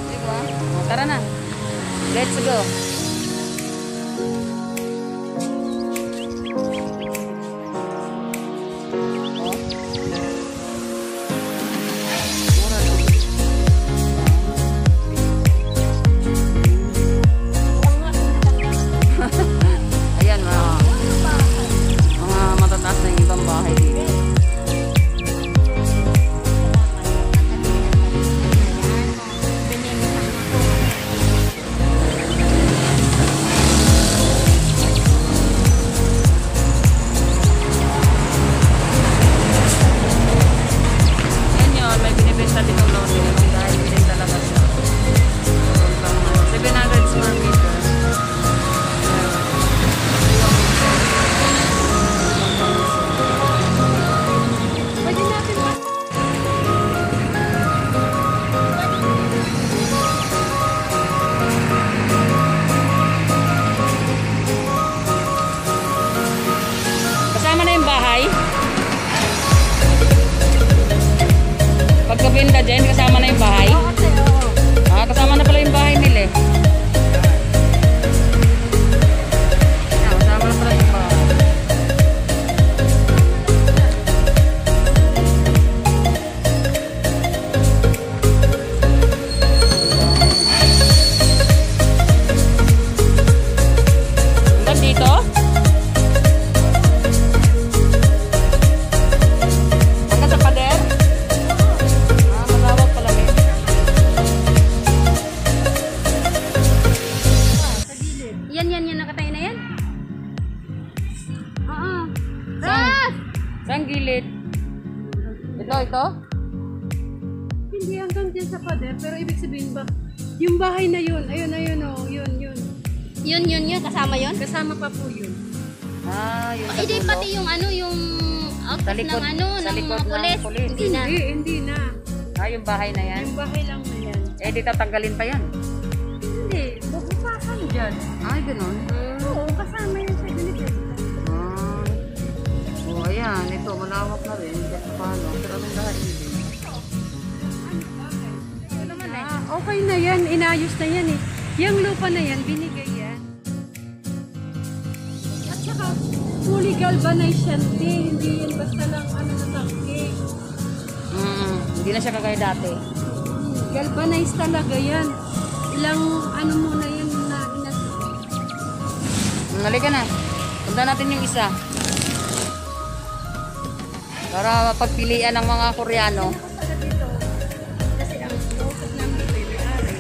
Diba? Tara na. Let's go. Pagkabinda dyan, kasama na yung bahay? Ah, kasama na pala yung bahay nila eh. Kasama na pala yung bahay. Hanggang dito? Hanggang sa pader? Saan gilid? Ito? Hindi hanggang dyan sa pader, pero ibig sabihin ba, yung bahay na yun, ayun, oh, yun. Yun, kasama yun? Kasama pa po yun. Ah, yung sa Hindi dulo. pati yung yung outfit ng sa likod ng pulis. Hindi na. Hindi na. Ah, yung bahay na yan? Yung bahay lang na yan. Eh, di tatanggalin pa yan. Hindi, bubukasan dyan. Ay, ganun. Oo, kasama yun sa ganito. Oh, ayan. Ito, malawak na rin. Kasi paano? Pero anong lahat hindi? Okay na yan, inayos na yan eh. Yung lupa na yan, binigay yan. At saka, fully galvanized yan din. Hindi yan basta lang natangke. Hindi na siya kagaya dati. Galvanized talaga yan. Ilang muna yan na Halika na. Punta natin yung isa. Para pagpilian ng mga Koreano. Kasi ang usap namin ito yung may-ari.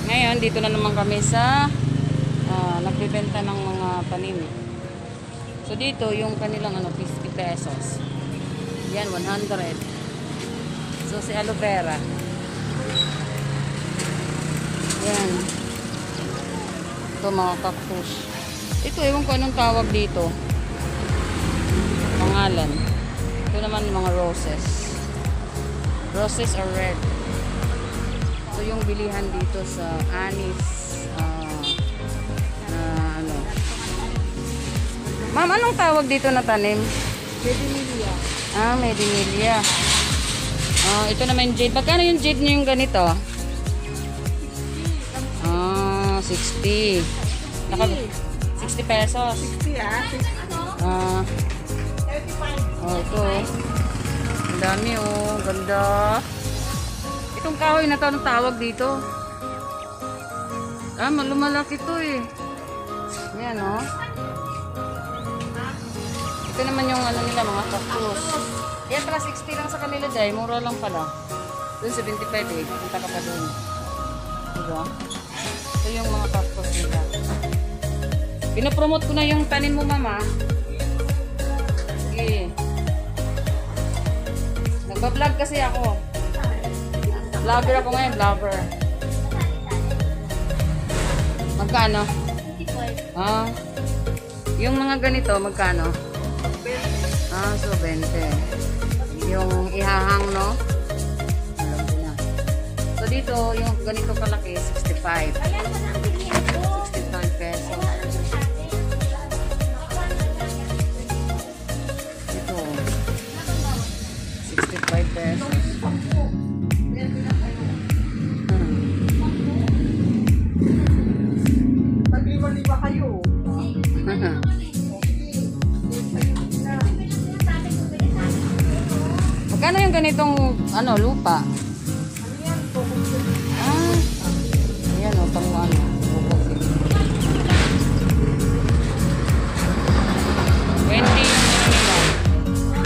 Ngayon, dito na naman kami sa nagbebenta ng mga tanim. So, dito, yung kanilang 50 pesos. Yan, 100. So, si aloe vera. Yan. Ito, mga cactus. Ito, ewan ko anong tawag dito. Pangalan. Ito naman, mga roses. Roses are red. So, yung bilihan dito sa anis, Ma'am, anong tawag dito na tanim? Medinilla. Ah, medinilla. Ito naman yung jade. Magkano yung jade niyo yung ganito? 60. 60 pesos. 60 35. Ito. Ang dami ganda. Itong kahoy na to, anong tawag dito? Malumalaki to eh. Yan Ito naman yung nila, mga cactus. Yan, 60 lang sa kanila dahil. Mura lang pala. Doon 75 eh. Punta ka pa doon. Diba? Ito yung mga cactus nila. Pinopromote ko na yung tanin mo, mama. Sige. Nagpa-vlog kasi ako. Vlogger ako ngayon, vlogger. Magkano? 25. Ah. Yung mga ganito, magkano? 20. Ah, so 20. Yung ihahang, no? Alam ko na. So dito, yung ganito kalaki, 65. 65 pesos. Ito. 65 pesos. Naglima-lima kayo. Magkano yung ganitong ano, lupa? Ah. Ayan o, pang ano. Pwede yung ano nila.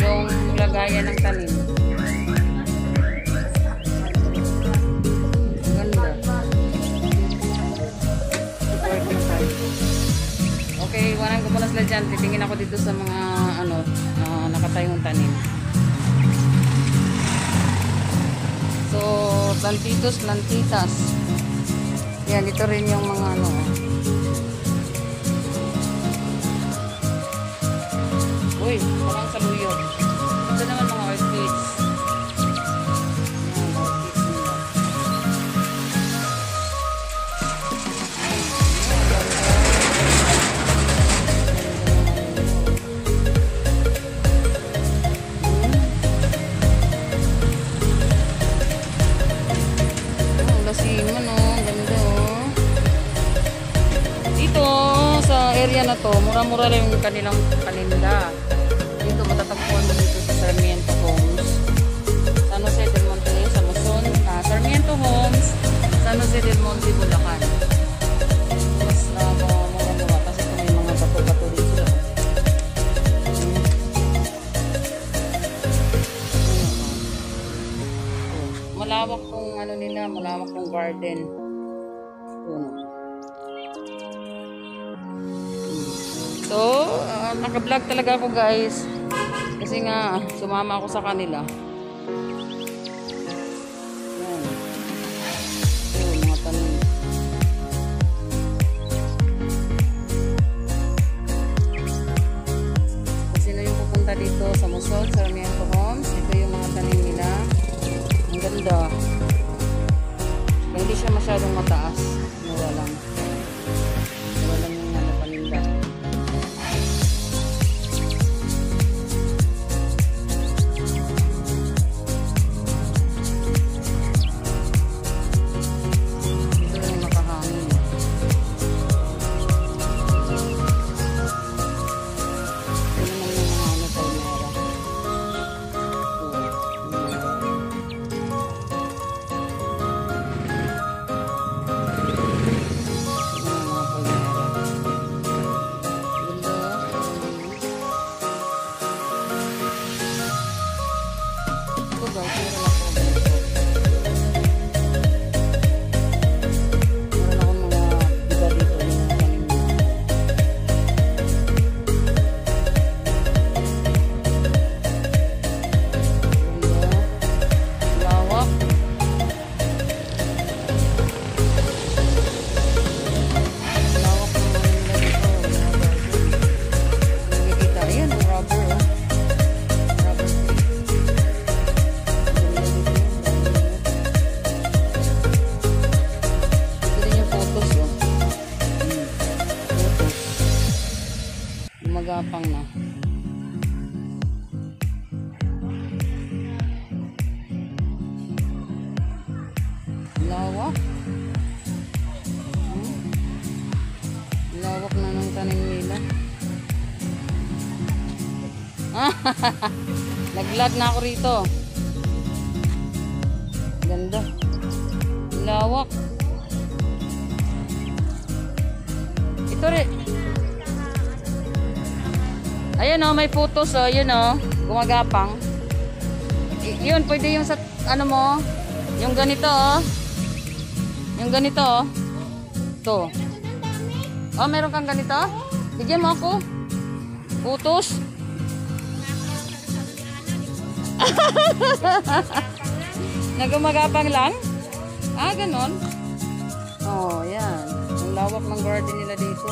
Yung lagayan ng tanim. Ganda. 45. Okay, walang ko muna sila dyan. Titingin ako dito sa mga ano, nakatayong tanim. So, plantitos, plantitas. Yan, ito rin yung mga ano. Uy, parang saluyot. Ito naman mga orchids. Yan, orchids nila. Lasiman oh, ganda oh. Dito sa area na to, mura-mura lang yung kanilang paninda. Dito matatagpuan mo dito sa Sarmiento Homes, San Jose del Monte, sa Muson, Sarmiento Homes, San Jose del Monte, Bulacan. Mas mura-mura kasi ito may mga bato-bato dito. Malawak tong ano nila, malawak tong garden. So, naka-vlog talaga ako guys. Kasi nga, sumama ako sa kanila. Yan. Yan, mga tanim. Kung sino yung pupunta dito sa Muson, Sarmiento Homes, ito yung mga tanim nila. Ang ganda. Hindi siya masyadong mataas. Mura lang. Mura lang yung ano, paninda. Ito yung nakahangin. Ito naman yung mga ano, palmera. Magapang na. Lawak. Lawak na ng tanim nila. Nag-vlog na ako rito. Ganda. Lawak. Ito rin. Ayan o, may photos o, yun o, gumagapang. Yun, pwede yung sa, ano mo, yung ganito o. Yung ganito o. Ito. Oh, meron kang ganito? Bigyan mo ako. Photos. Nagumagapang lang? Ah, ganon. Oh, yan. Ang lawak ng garden nila dito.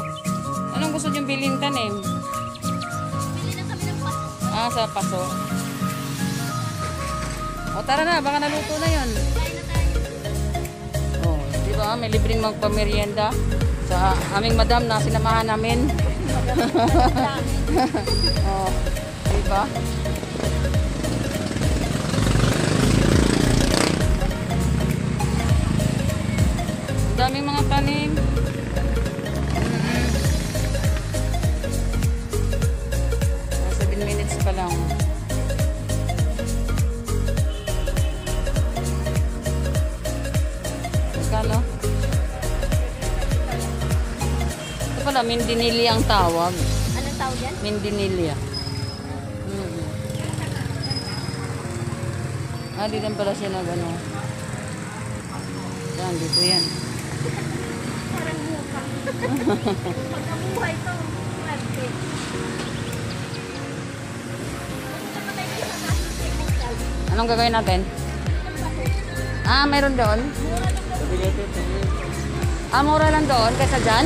Anong gusto niyong bilhin, tanim? Bili na kami ng paso. Ah, sa paso. O, tara na. Baka naluto na yun. Oh, di ba? May libreng magpamerienda sa aming madam na sinamahan namin. Oh, di ba? Ang daming mga tanim. Oh, 7 minutes pa lang. Magkano? Ito pala, Mindinilya ang tawag. Anong tawag yan? Mindinilya. Ah, dito pala siya nag ano. Yan, dito yan. Parang buka. Pagkabuhay ito. Pwede. Anong gagawin natin? Ah, meron doon? Ah, mura lang doon kaysa dyan?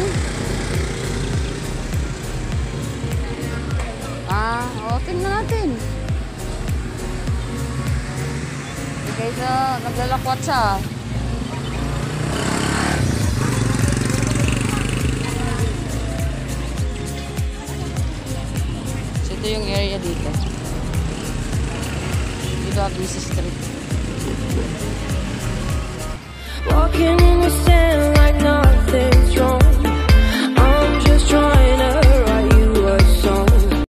Ah, o, tingnan natin. Kaysa naglalakwat siya. So, ito yung area dito. Dito, busy street. Walking in the sand like nothing's wrong.